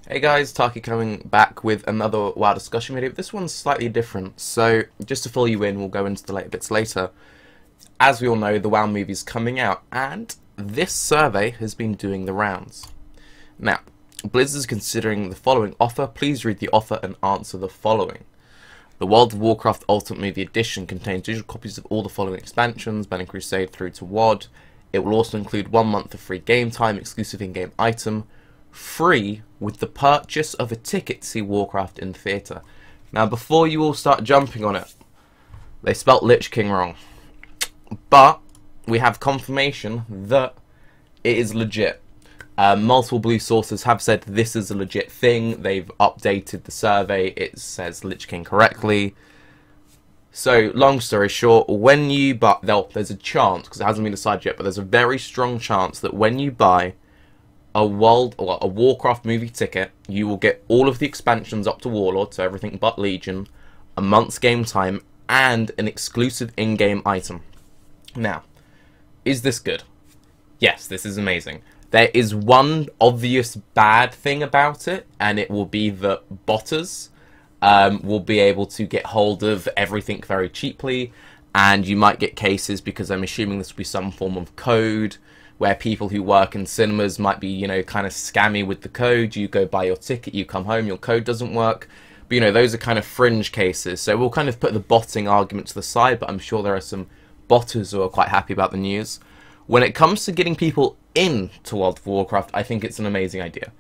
Hey guys, Tarke coming back with another WoW discussion video. This one's slightly different, so just to fill you in, we'll go into the later bits later. As we all know, the WoW movie's coming out, and this survey has been doing the rounds. Now, Blizzard is considering the following offer. Please read the offer and answer the following. The World of Warcraft Ultimate Movie Edition contains digital copies of all the following expansions, Burning Crusade through to WoD. It will also include 1 month of free game time, exclusive in-game item, free with the purchase of a ticket to see Warcraft in theatre. Now, before you all start jumping on it, they spelt Lich King wrong. But we have confirmation that it is legit. Multiple blue sources have said this is a legit thing. They've updated the survey. It says Lich King correctly. So, long story short, when you buy... there's a chance, because it hasn't been decided yet, but there's a very strong chance that when you buy a Warcraft movie ticket, you will get all of the expansions up to Warlord, so everything but Legion, a month's game time, and an exclusive in-game item. Now, is this good? Yes, this is amazing. There is one obvious bad thing about it, and it will be that botters will be able to get hold of everything very cheaply, and you might get cases, because I'm assuming this will be some form of code, where people who work in cinemas might be, kind of scammy with the code. You go buy your ticket, you come home, your code doesn't work. But, those are kind of fringe cases. So we'll kind of put the botting argument to the side, but I'm sure there are some botters who are quite happy about the news. When it comes to getting people into World of Warcraft, I think it's an amazing idea.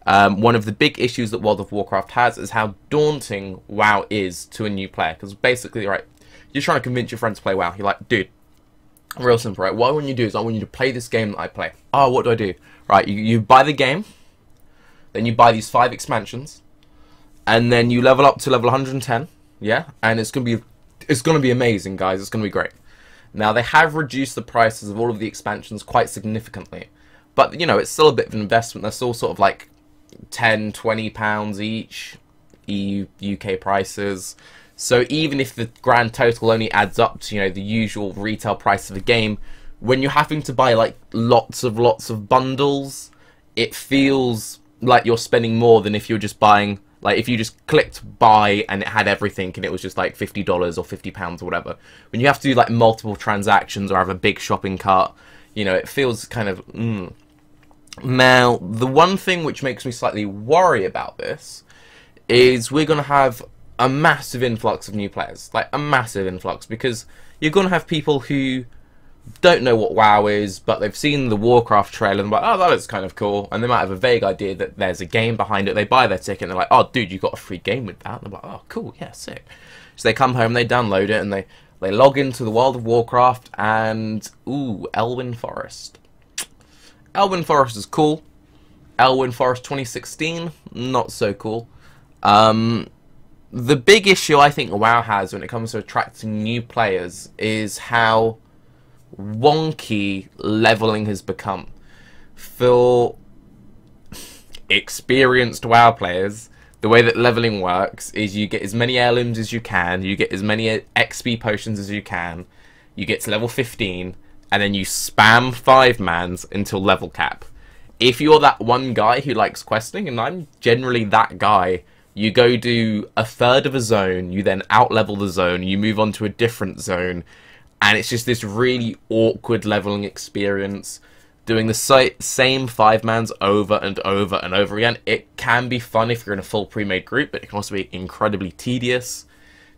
One of the big issues that World of Warcraft has is how daunting WoW is to a new player. Because basically, right, you're trying to convince your friends to play WoW. You're like, dude, real simple, right? What I want you to do is I want you to play this game that I play. Oh, what do I do? Right, you buy the game, then you buy these 5 expansions, and then you level up to level 110, yeah? And it's gonna be amazing, guys. It's gonna be great. Now, they have reduced the prices of all of the expansions quite significantly, but it's still a bit of an investment. They're still sort of like £10–20 each, EU UK prices. So even if the grand total only adds up to, the usual retail price of a game, when you're having to buy, like, lots of bundles, it feels like you're spending more than if you're just buying, like, if you just clicked buy and it had everything and it was just, like, $50 or £50 or whatever. When you have to do, like, multiple transactions or have a big shopping cart, it feels kind of, Now, the one thing which makes me slightly worry about this is we're going to have a massive influx of new players, like a massive influx, because you're going to have people who don't know what WoW is, but they've seen the Warcraft trailer and they're like, oh, that looks kind of cool, and they might have a vague idea that there's a game behind it. They buy their ticket and they're like, oh, dude, you got a free game with that. And they're like, oh, cool, yeah, sick. So they come home, they download it, and they log into the World of Warcraft, and ooh, Elwyn Forest. Elwyn Forest is cool. Elwyn Forest 2016, not so cool. The big issue I think WoW has when it comes to attracting new players is how wonky leveling has become. For experienced WoW players, the way that leveling works is you get as many heirlooms as you can, you get as many XP potions as you can, you get to level 15, and then you spam 5-mans until level cap. If you're that one guy who likes questing, and I'm generally that guy, you go do a third of a zone, you then out-level the zone, you move on to a different zone, and it's just this really awkward leveling experience. Doing the same 5-mans over and over and over again. It can be fun if you're in a full pre-made group, but it can also be incredibly tedious.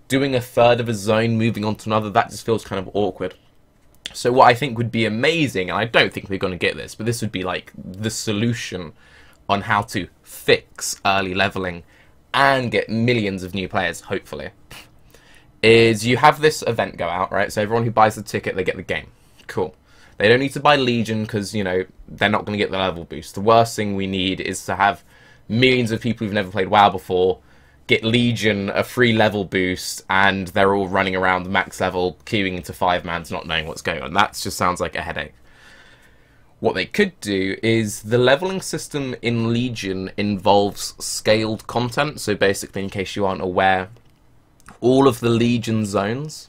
Doing a third of a zone, moving on to another, that just feels kind of awkward. So what I think would be amazing, and I don't think we're going to get this, but this would be like the solution on how to fix early leveling and get millions of new players, hopefully, is you have this event go out, right? So everyone who buys the ticket, they get the game. Cool. They don't need to buy Legion because, they're not going to get the level boost. The worst thing we need is to have millions of people who've never played WoW before get Legion a free level boost, and they're all running around the max level, queuing into 5-mans, not knowing what's going on. That just sounds like a headache. What they could do is the leveling system in Legion involves scaled content. So basically, in case you aren't aware, all of the Legion zones,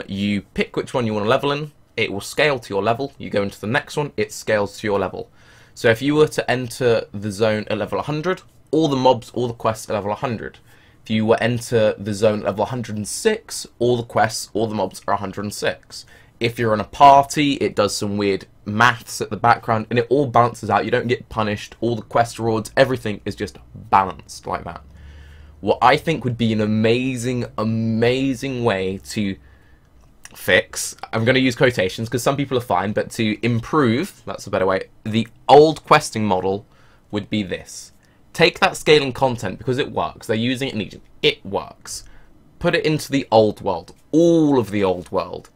you pick which one you want to level in, it will scale to your level, you go into the next one, it scales to your level. So if you were to enter the zone at level 100, all the mobs, all the quests at level 100. If you were enter the zone at level 106, all the quests, all the mobs are 106. If you're in a party, it does some weird maths at the background, and it all balances out. You don't get punished. All the quest rewards, everything is just balanced like that. What I think would be an amazing, amazing way to fix, I'm going to use quotations because some people are fine, but to improve, that's a better way, the old questing model would be this. Take that scaling content, because it works. They're using it in Legion. It works. Put it into the old world. All of the old world.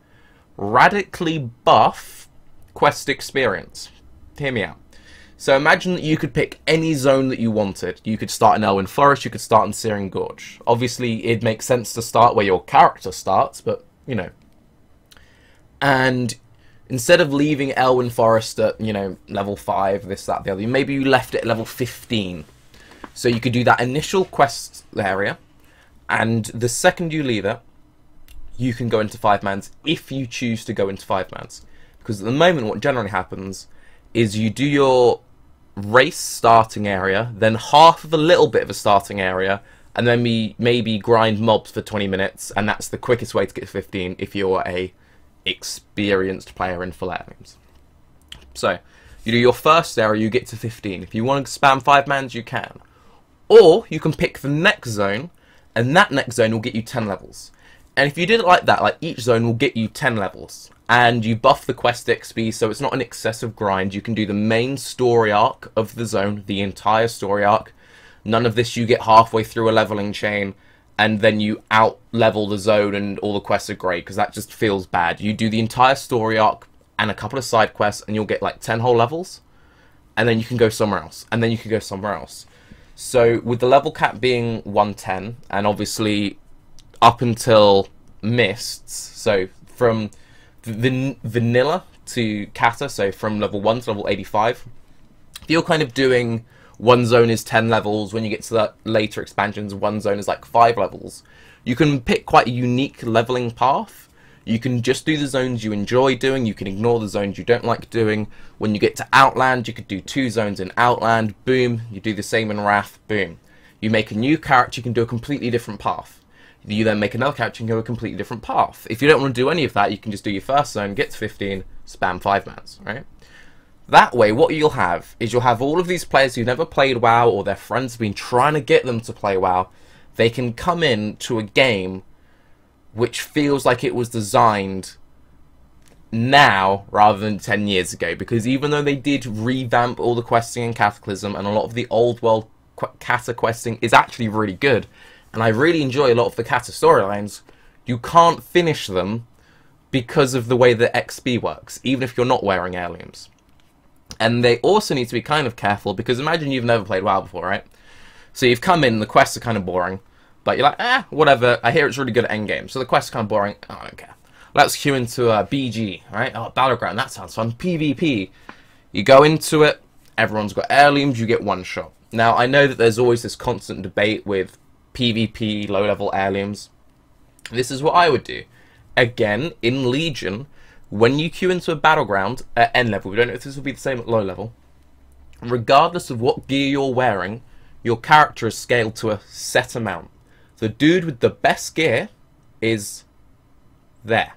Radically buff quest experience. Hear me out. So imagine that you could pick any zone that you wanted. You could start in Elwyn Forest, you could start in Searing Gorge. Obviously, it makes sense to start where your character starts, but, you know. And instead of leaving Elwyn Forest at, you know, level 5, this, that, the other, maybe you left it at level 15. So you could do that initial quest area, and the second you leave it, you can go into 5-mans if you choose to go into 5-mans. Because at the moment, what generally happens is you do your race starting area, then half of a little bit of a starting area, and then maybe grind mobs for 20 minutes, and that's the quickest way to get to 15 if you're a experienced player in full heirlooms. So you do your first area, you get to 15. If you want to spam 5-mans, you can. Or you can pick the next zone, and that next zone will get you 10 levels. And if you did it like that, like each zone will get you 10 levels. And you buff the quest XP, so it's not an excessive grind. You can do the main story arc of the zone, the entire story arc. None of this you get halfway through a leveling chain, and then you out-level the zone and all the quests are great, because that just feels bad. You do the entire story arc and a couple of side quests, and you'll get like 10 whole levels. And then you can go somewhere else. And then you can go somewhere else. So with the level cap being 110, and obviously up until Mists, so from vanilla to Kata, so from level 1 to level 85, if you're kind of doing one zone is 10 levels, when you get to the later expansions, one zone is like 5 levels, you can pick quite a unique leveling path. You can just do the zones you enjoy doing, you can ignore the zones you don't like doing. When you get to Outland, you could do 2 zones in Outland, boom, you do the same in Wrath, boom. You make a new character, you can do a completely different path. You then make another character and go a completely different path. If you don't want to do any of that, you can just do your first zone, get to 15, spam 5-mans, right? That way, what you'll have is you'll have all of these players who've never played WoW, or their friends have been trying to get them to play WoW. They can come in to a game which feels like it was designed now rather than 10 years ago. Because even though they did revamp all the questing in Cataclysm, and a lot of the old world Kata questing is actually really good, and I really enjoy a lot of the Kata storylines, you can't finish them because of the way the XP works, even if you're not wearing heirlooms. And they also need to be kind of careful, because imagine you've never played WoW before, right? So you've come in, the quests are kind of boring, but you're like, whatever, I hear it's really good at endgame, so the quests are kind of boring, oh, I don't care. Let's queue into a BG, right? Oh, Battleground, that sounds fun. PvP. You go into it, everyone's got heirlooms, you get one shot. Now, I know that there's always this constant debate with PvP, low-level heirlooms. This is what I would do. Again, in Legion, when you queue into a Battleground at N level, we don't know if this will be the same at low level, regardless of what gear you're wearing, your character is scaled to a set amount. The dude with the best gear is there.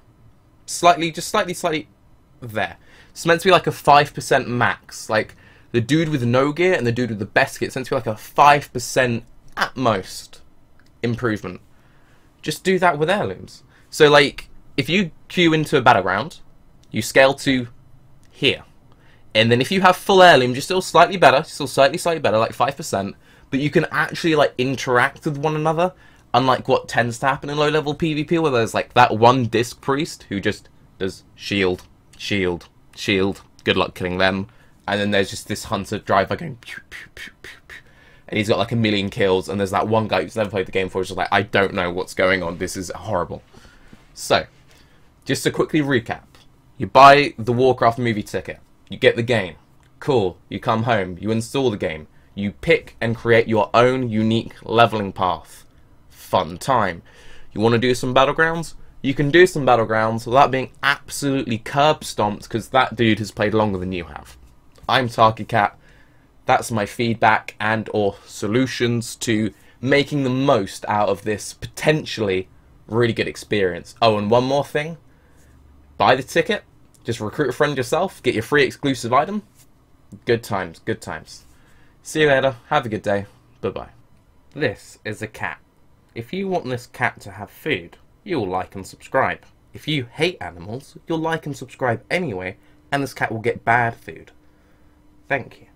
Slightly there. It's meant to be like a 5% max. Like, the dude with no gear and the dude with the best gear, it's meant to be like a 5% at most improvement. Just do that with heirlooms. So, like, if you queue into a Battleground, you scale to here. And then if you have full heirlooms, you're still slightly better, slightly better, like 5%, but you can actually, like, interact with one another, unlike what tends to happen in low-level PvP, where there's, like, that one disc priest who just does shield, shield, shield, good luck killing them, and then there's just this hunter driver going pew, pew, pew, pew, pew, and he's got, like, 1,000,000 kills, and there's that one guy who's never played the game before, who's just like, I don't know what's going on, this is horrible. So, just to quickly recap, you buy the Warcraft movie ticket, you get the game, cool, you come home, you install the game, you pick and create your own unique leveling path. Fun time. You want to do some Battlegrounds? You can do some Battlegrounds without being absolutely curb stomped, because that dude has played longer than you have. I'm Tarke Cat. That's my feedback and or solutions to making the most out of this potentially really good experience. Oh, and one more thing. Buy the ticket. Just recruit a friend yourself. Get your free exclusive item. Good times, good times. See you later. Have a good day. Bye-bye. This is a cat. If you want this cat to have food, you'll like and subscribe. If you hate animals, you'll like and subscribe anyway, and this cat will get bad food. Thank you.